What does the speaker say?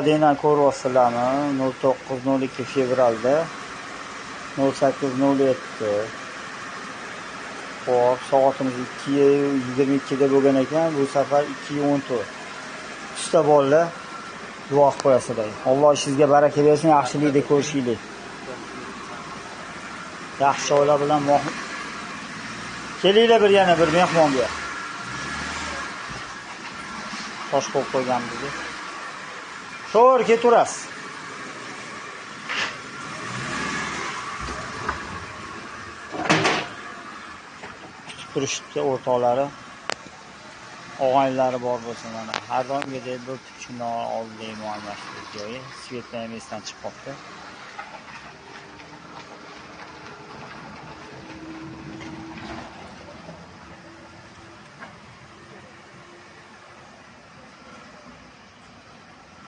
Denan ko'ryapsizlarmi? 09-02 fevralda 08:07. Xo'p, soatimiz 2:22 da bo'lgan ekan. Bu safar 2:14. Usta bolalar, duo qilib qo'yasizlar. Alloh ishingizga baraka bersin, yaxshilikda ko'rishinglar. Yaxshi oila bilan kelinglar bir yana bir mehmonga. Tosh qo'yib qo'yganmiz. To'g'ri ketaverasiz. Kutib turishibdi o'rtoqlari. Og'aynilari bor bo'lsa mana har doimgidek bir tuchunlar oldida muammasiz joyi svetdan emesdan chiqib qoldi.